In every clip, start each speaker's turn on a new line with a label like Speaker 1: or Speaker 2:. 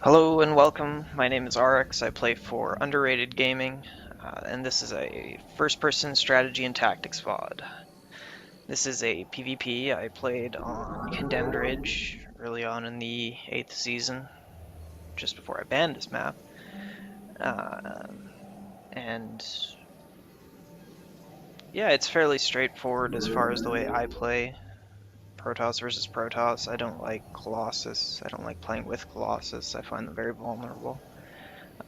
Speaker 1: Hello and welcome. My name is Aurex. I play for Underrated Gaming, and this is a first-person strategy and tactics VOD. This is a PvP. I played on Condemned Ridge early on in the 8th season, just before I banned this map. And yeah, it's fairly straightforward as far as the way I play. Protoss versus Protoss. I don't like Colossus. I don't like playing with Colossus. I find them very vulnerable.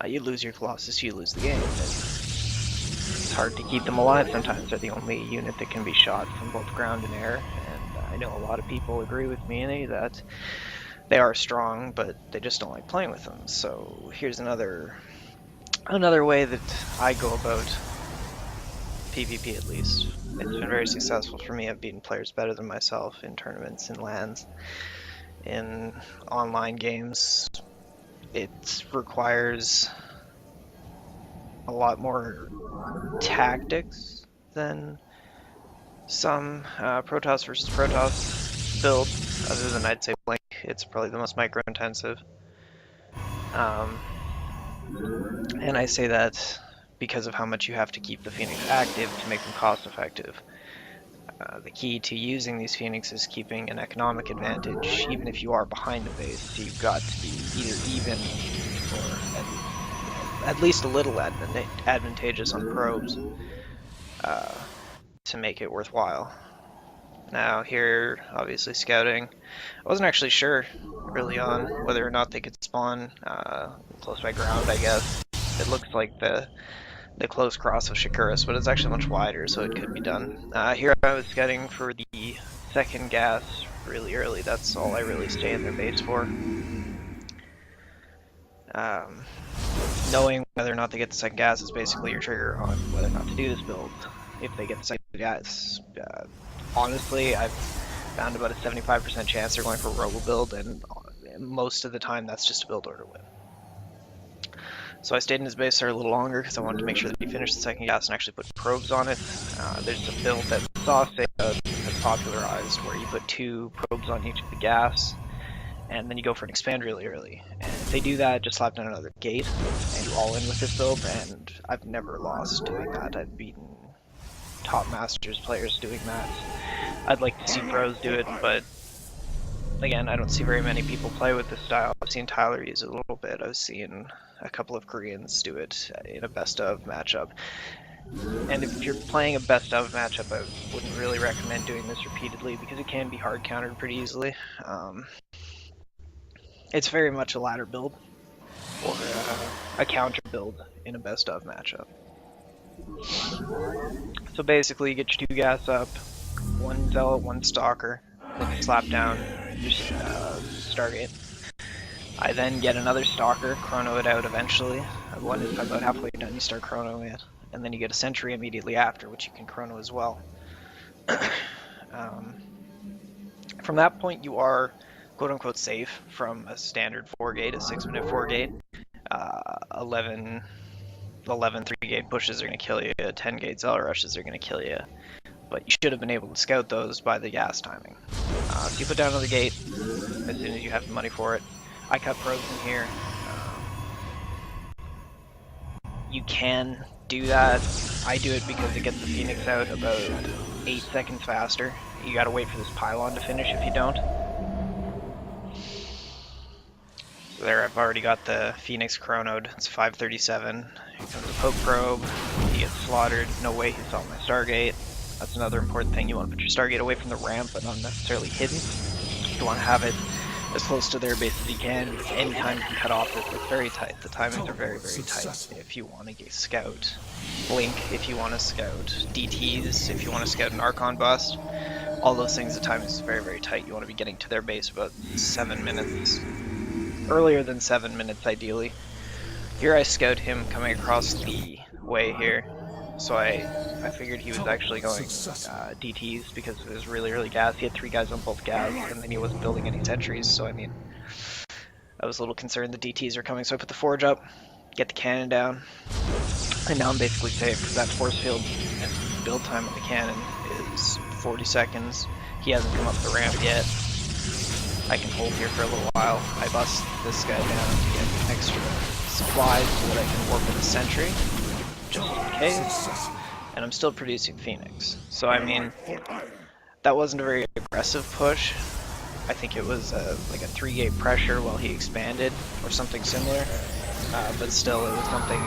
Speaker 1: You lose your Colossus, you lose the game. It's hard to keep them alive sometimes. They're the only unit that can be shot from both ground and air, and I know a lot of people agree with me that they are strong, but they just don't like playing with them. So here's another way that I go about PvP at least. It's been very successful for me. I've beaten players better than myself in tournaments, in LANs, in online games. It requires a lot more tactics than some Protoss versus Protoss builds, other than I'd say Blink. It's probably the most micro-intensive. And I say that because of how much you have to keep the Phoenix active to make them cost-effective. The key to using these Phoenix is keeping an economic advantage, even if you are behind the base. So you've got to be either even or at least a little advantageous on probes to make it worthwhile. Now here, obviously scouting. I wasn't actually sure early on whether or not they could spawn close by ground, I guess. It looks like the close cross of Shakuras, but it's actually much wider, so it could be done. Here I was scouting for the second gas really early. That's all I really stay in their base for. Knowing whether or not they get the second gas is basically your trigger on whether or not to do this build. If they get the second gas, honestly, I've found about a 75% chance they're going for a robo build, and most of the time that's just a build order win. So I stayed in his base there a little longer because I wanted to make sure that he finished the second gas and actually put probes on it. There's a build that Sauce has popularized where you put 2 probes on each of the gas, and then you go for an expand really early. And if they do that, just slap down another gate, and you all in with this build, and I've never lost doing that. I've beaten top Masters players doing that. I'd like to see pros do it, but again, I don't see very many people play with this style. I've seen Tyler use it a little bit. I've seen a couple of Koreans do it in a best of matchup. And if you're playing a best of matchup, I wouldn't really recommend doing this repeatedly because it can be hard countered pretty easily. It's very much a ladder build or a counter build in a best of matchup. So basically, you get your 2 gas up, 1 zealot, 1 stalker, then you slap down your Stargate. I then get another stalker, chrono it out eventually. When it's about halfway done, you start chronoing it, and then you get a sentry immediately after, which you can chrono as well. From that point, you are quote-unquote safe from a standard 4-gate, a 6-minute 4-gate. 11 3-gate pushes are going to kill you, 10-gate zealot rushes are going to kill you. But you should have been able to scout those by the gas timing. So you put down another gate as soon as you have the money for it. I cut probes in here. You can do that. I do it because it gets the Phoenix out about 8 seconds faster. You gotta wait for this pylon to finish if you don't. So there, I've already got the Phoenix chronoed. It's 5:37. Here comes the poke probe. He gets slaughtered. No way he saw my Stargate. That's another important thing. You want to put your Stargate away from the ramp, but not necessarily hidden. You want to have it as close to their base as you can. Anytime you can cut off this, it's very tight. The timings are very, very tight. If you want to get scout Blink, if you want to scout DTs, if you want to scout an Archon bust, all those things, the timing is very, very tight. You want to be getting to their base about 7 minutes. Earlier than 7 minutes, ideally. Here I scout him coming across the way here. So I figured he was actually going DTs because it was really early gas. He had 3 guys on both gas, and then he wasn't building any sentries, so I mean, I was a little concerned the DTs are coming. So I put the forge up, get the cannon down, and now I'm basically safe because that force field and build time on the cannon is 40 seconds. He hasn't come up the ramp yet. I can hold here for a little while. I bust this guy down to get extra supplies so that I can warp in a sentry, just in case. And I'm still producing Phoenix. So I mean, that wasn't a very aggressive push. I think it was like a 3-gate pressure while he expanded, or something similar. But still, it was something.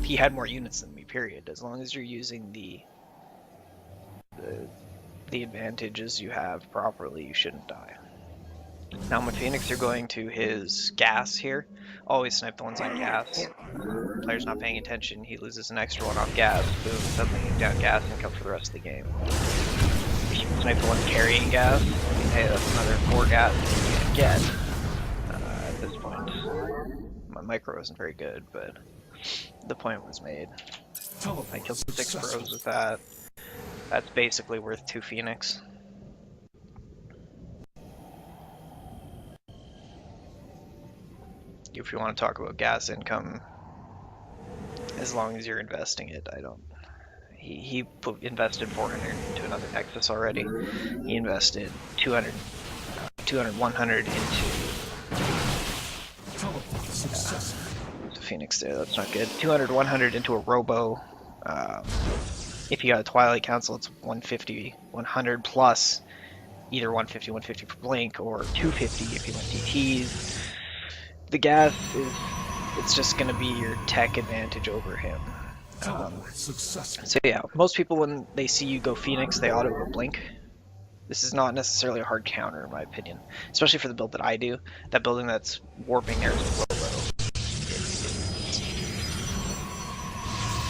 Speaker 1: He had more units than me. Period. As long as you're using the advantages you have properly, you shouldn't die. Now my Phoenix are going to his gas here. Always snipe the ones on gas. Player's not paying attention, he loses an extra one off gas. Boom, suddenly he's down gas and come for the rest of the game. If you snipe the one carrying gas, I mean, hey, that's another 4 gas you can get. At this point, my micro isn't very good, but the point was made. I killed 6 bros with that. That's basically worth 2 Phoenix. If you want to talk about gas income, as long as you're investing it, I don't. He invested 400 into another Nexus already. He invested 200, 100 into Phoenix there. That's not good. 200, 100 into a Robo. If you got a Twilight Council, it's 150, 100 plus either 150, 150 for Blink, or 250 if you want TTs. The gas is, it's just going to be your tech advantage over him. So yeah, most people when they see you go Phoenix, they auto go Blink. This is not necessarily a hard counter in my opinion, especially for the build that I do. That building that's warping there is a Robo.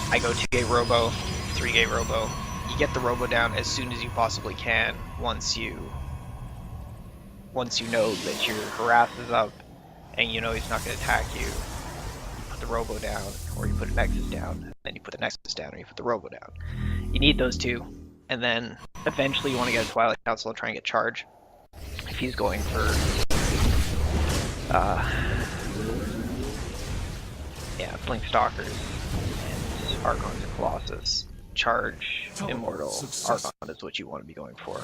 Speaker 1: I go 2-gate Robo, 3-gate Robo. You get the Robo down as soon as you possibly can once you know that your harass is up and you know he's not going to attack you. You put the Robo down, or you put a Nexus down, and then you put the Nexus down, or you put the Robo down. You need those two, and then eventually you want to get a Twilight Council and try and get charge. If he's going for Blink Stalkers and Archons and Colossus, charge Immortal Archon is what you want to be going for.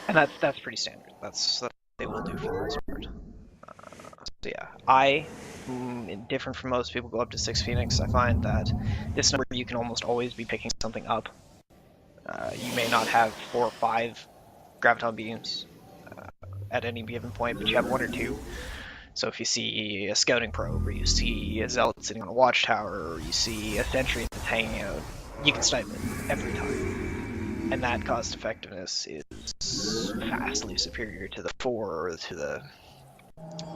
Speaker 1: And that's pretty standard. That's what they will do for the most part. So yeah, I, different from most people, go up to 6 Phoenix. I find that this number you can almost always be picking something up. You may not have 4 or 5 Graviton Beams at any given point, but you have 1 or 2. So if you see a Scouting Probe, or you see a Zealot sitting on a Watchtower, or you see a Sentry that's hanging out, you can snipe it every time. And that cost effectiveness is vastly superior to the 4 or to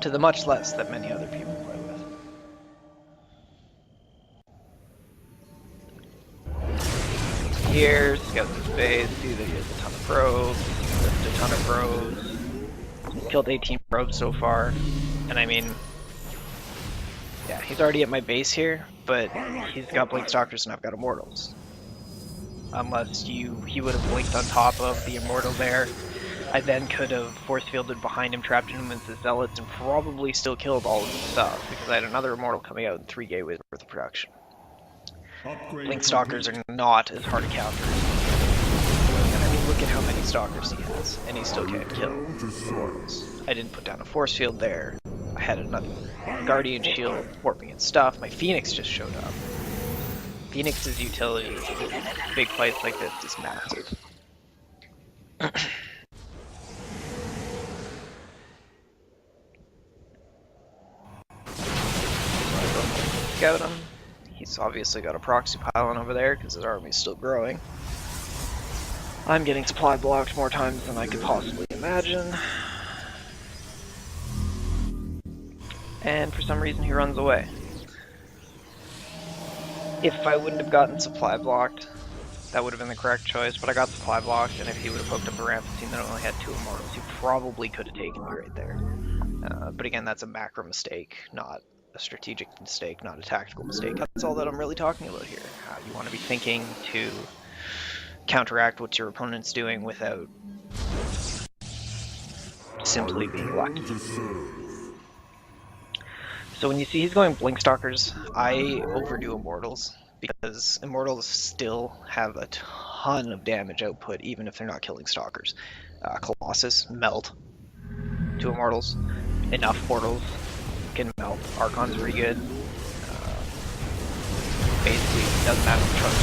Speaker 1: the much less that many other people play with. Here, scout the space, see that he has a ton of probes, lift a ton of probes, killed 18 probes so far, and I mean, yeah, he's already at my base here, but he's got Blink Stalkers and I've got Immortals. Unless he would have blinked on top of the Immortal there, I then could have force fielded behind him, trapped him into Zealots, and probably still killed all of his stuff, because I had another Immortal coming out in 3 worth of production. Blink Stalkers are not as hard to counter. And I mean, look at how many Stalkers he has, and he still can't kill Immortals. I didn't put down a force field there. I had another Guardian Shield warping and stuff. My Phoenix just showed up. Phoenix's utility in big fights like this is massive. Scout him. He's obviously got a proxy pylon over there because his army's still growing. I'm getting supply blocked more times than I could possibly imagine. And for some reason he runs away. If I wouldn't have gotten supply blocked, that would have been the correct choice, but I got supply blocked, and if he would have hooked up a ramp and seen that I only had 2 Immortals, he probably could have taken me right there. But again, that's a macro mistake, not a strategic mistake, not a tactical mistake. That's all that I'm really talking about here. You want to be thinking to counteract what your opponent's doing without simply being lucky. So when you see he's going Blink Stalkers, I overdo Immortals, because Immortals still have a ton of damage output even if they're not killing Stalkers. Colossus, Melt. 2 Immortals. Enough portals can melt. Archon's pretty good. Basically, it doesn't matter the trust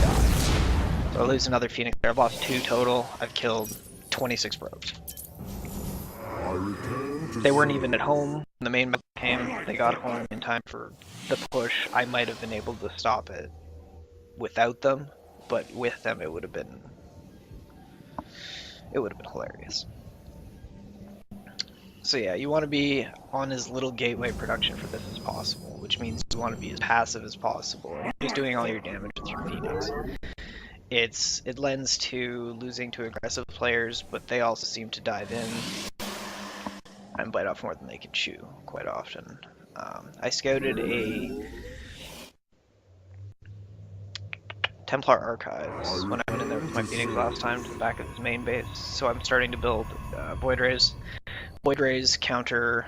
Speaker 1: die. So I lose another Phoenix there. I've lost 2 total. I've killed 26 probes. They weren't even at home when the main battle came. They got home in time for the push. I might have been able to stop it without them, but with them it would have been hilarious. So yeah, you want to be on as little gateway production for this as possible, which means you want to be as passive as possible and just doing all your damage with your Phoenix. It lends to losing to aggressive players, but they also seem to dive in and bite off more than they can chew quite often. I scouted a Templar Archives when I went in there with my Phoenix last time to the back of his main base, so I'm starting to build Void Rays. Void Rays counter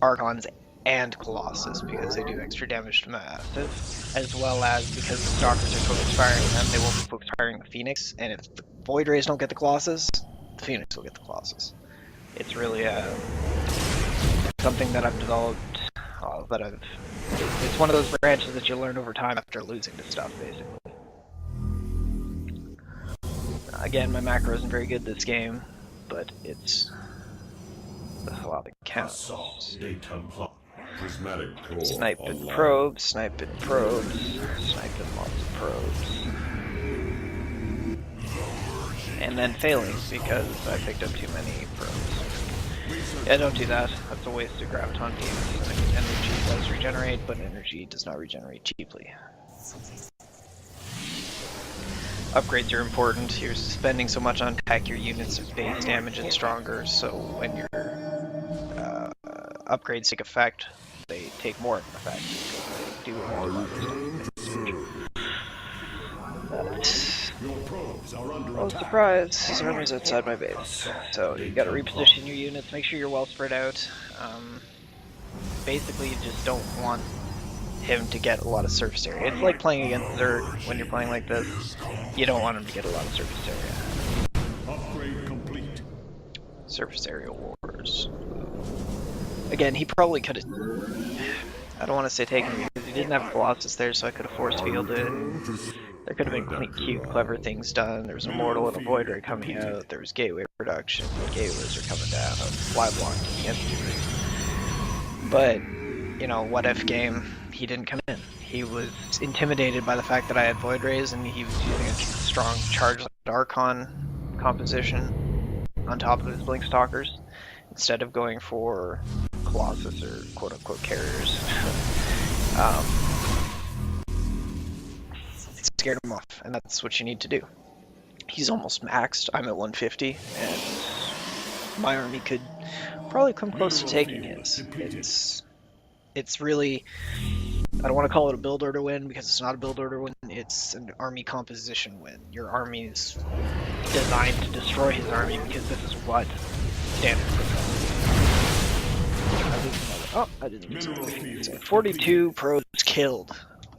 Speaker 1: Archons and Colossus because they do extra damage to Massive, as well as because the Stalkers are focus firing them, they won't be focus firing the Phoenix, and if the Void Rays don't get the Colossus, the Phoenix will get the Colossus. It's really something that I've developed, it's one of those branches that you learn over time after losing to stuff, basically. Again, my macro isn't very good this game, but it's a lot that counts. Sniping probes, sniping probes, sniping lots of probes. And then failing because I picked up too many probes. Yeah, don't do that. That's a waste of graviton beams. Energy does regenerate, but energy does not regenerate cheaply. Upgrades are important. You're spending so much on tech, your units' base damage is stronger, so when your upgrades take effect, they take more of an effect. They do more oh, surprise! His army's outside my base. So you gotta reposition your units, make sure you're well spread out. Basically, you just don't want him to get a lot of surface area. It's like playing against Zerg when you're playing like this. You don't want him to get a lot of surface area. Upgrade complete. Surface area wars. Again, he probably could have... I don't want to say taken him because he didn't have Colossus there, so I could have force fielded. There could have been cute, clever things done. There was an Immortal and a Void Ray coming out. There was Gateway production. Gateways are coming down. Fly blocking against you. But, you know, what if game? He didn't come in. He was intimidated by the fact that I had Void Rays and he was using a strong charge Archon composition on top of his Blink Stalkers instead of going for Colossus or quote-unquote carriers. It scared him off, and that's what you need to do. He's almost maxed. I'm at 150, and my army could probably come close to taking his. It's really, I don't want to call it a build order win because it's not a build order win, it's an army composition win. Your army is designed to destroy his army because this is what standard Oh, I didn't use it. 42 probes killed.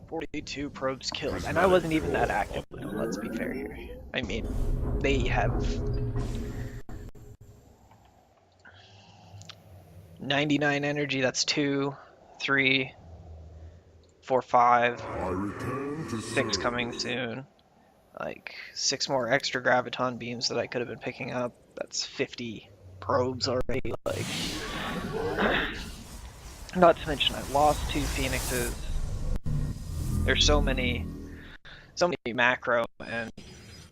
Speaker 1: 42 probes killed. And I wasn't even that active with them, let's be fair here. I mean, they have 99 energy, that's 2, 3, 4, 5, 6 coming soon. Like 6 more extra graviton beams that I could have been picking up. That's 50 probes already. Like, not to mention I lost 2 phoenixes. There's so many macro and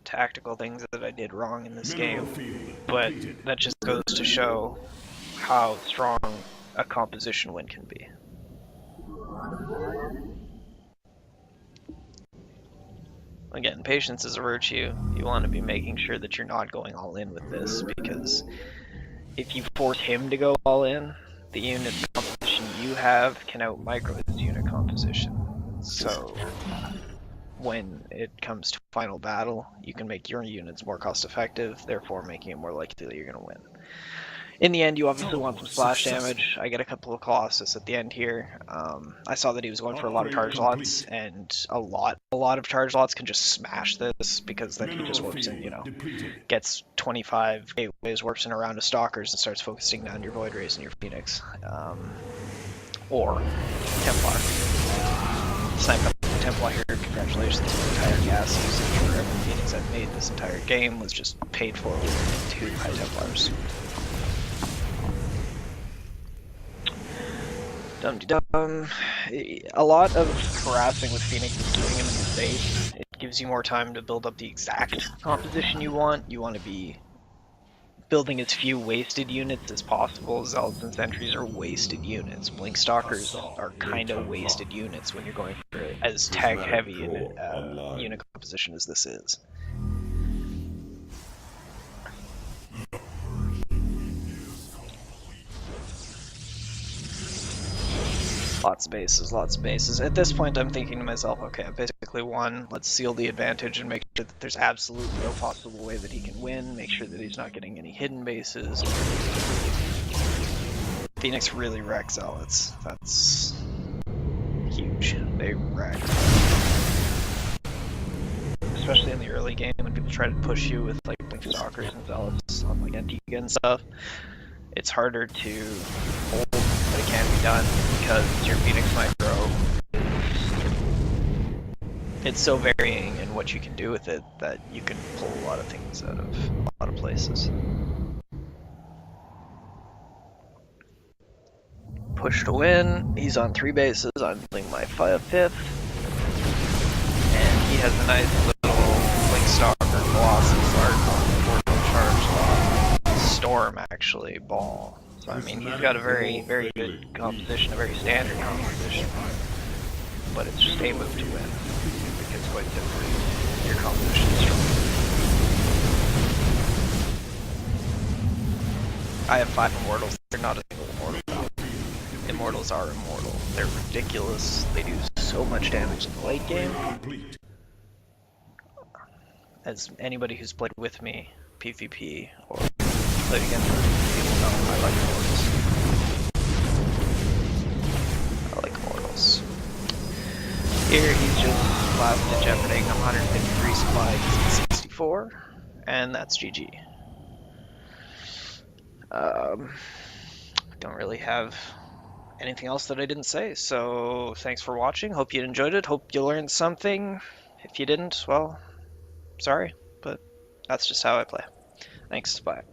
Speaker 1: tactical things that I did wrong in this game, but that just goes to show how strong a composition win can be. Again, patience is a virtue. You want to be making sure that you're not going all in with this, because if you force him to go all in, the unit composition you have can out-micro his unit composition. So when it comes to final battle, you can make your units more cost-effective, therefore making it more likely that you're going to win. In the end, you obviously want some splash damage. I get a couple of Colossus at the end here. I saw that he was going for a lot of charge lots, and a lot of charge lots can just smash this, because then he just warps in, gets 25 gateways, warps in around to Stalkers, and starts focusing down your Void Rays and your Phoenix. Or Templar. Snipe up the Templar here. Congratulations on the entire gas usage for every Phoenix I've made this entire game was just paid for with 2 High Templars. Dum-de-dum. A lot of harassing with Phoenix is keeping him in the base. It gives you more time to build up the exact composition you want. You want to be building as few wasted units as possible. Zealots and Sentries are wasted units. Blink Stalkers are kind of wasted units when you're going for as tag heavy in unit composition as this is. Lots of bases, lots of bases. At this point, I'm thinking to myself, okay, I've basically won. Let's seal the advantage and make sure that there's absolutely no possible way that he can win. Make sure that he's not getting any hidden bases. Phoenix really wreck Zealots. That's huge. They wreck. Especially in the early game when people try to push you with like Blink Stalkers and Zealots on like Antigua and stuff. It's harder to hold, but it can be done because your Phoenix Micro it's so varying in what you can do with it that you can pull a lot of things out of a lot of places. Push to win. He's on 3 bases. I'm building my 5th. And he has a nice little Blink Stalker, Colossus, Art, Portal Charge, Storm actually, Ball. So I mean, he's got a very, very good composition, a very standard composition. But it's just a move to win. It's quite different. Your composition is strong. I have 5 Immortals. They're not a single Immortal. Immortals are immortal. They're ridiculous. They do so much damage in the late game. As anybody who's played with me, PvP, or played against me, people know I like Immortals. I like Immortals. Here he's just blasted jeoparding 153 supply because it's 64, and that's GG. Don't really have anything else that I didn't say, so thanks for watching. Hope you enjoyed it. Hope you learned something. If you didn't, well, sorry, but that's just how I play. Thanks, bye.